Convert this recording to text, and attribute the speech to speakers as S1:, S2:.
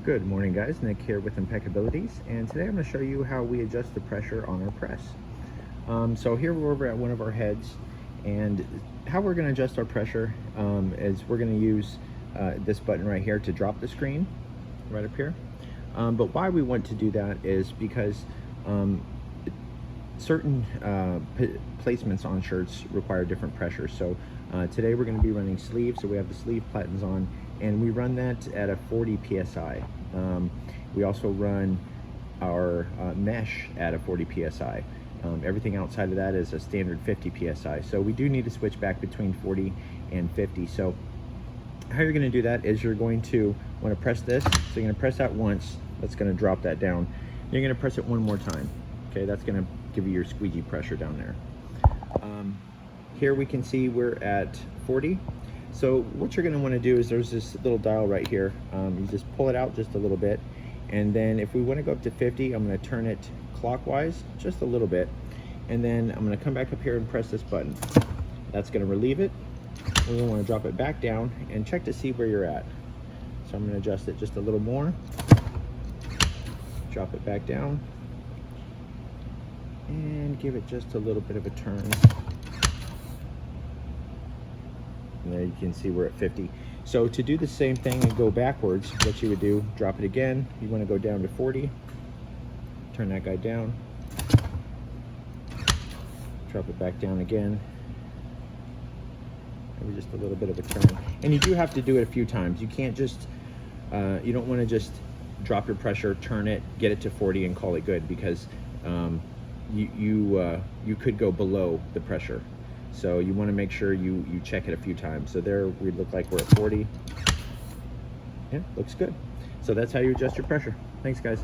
S1: Good morning, guys. Nick here with Impeccabilities, and today I'm going to show you how we adjust the pressure on our press. So here we're over at one of our heads, and how we're going to adjust our pressure is we're going to use this button right here to drop the screen right up here. But why we want to do that is because certain placements on shirts require different pressures. So today we're going to be running sleeves, so we have the sleeve buttons on, and we run that at a 40 psi. We also run our mesh at a 40 psi. Everything outside of that is a standard 50 psi. So we do need to switch back between 40 and 50. So how you're going to do that is you're going to want to press this. So you're going to press that once. That's going to drop that down. You're going to press it one more time. Okay, that's going to give you your squeegee pressure down there. Here we can see we're at 40. So what you're going to want to do is there's this little dial right here. You just pull it out just a little bit, and then if we want to go up to 50, I'm going to turn it clockwise just a little bit, and then I'm going to come back up here and press this button. That's going to relieve it. We're going to want to drop it back down and check to see where you're at. So I'm going to adjust it just a little more, drop it back down, and give it just a little bit of a turn. And there you can see we're at 50. So to do the same thing and go backwards, what you would do, drop it again. You want to go down to 40, turn that guy down, drop it back down again, maybe just a little bit of a turn. And you do have to do it a few times. You can't just, you don't want to just drop your pressure, turn it, get it to 40 and call it good, because you could go below the pressure. So you want to make sure you check it a few times. So there we look like we're at 40. Yeah, looks good. So that's how you adjust your pressure. Thanks, guys.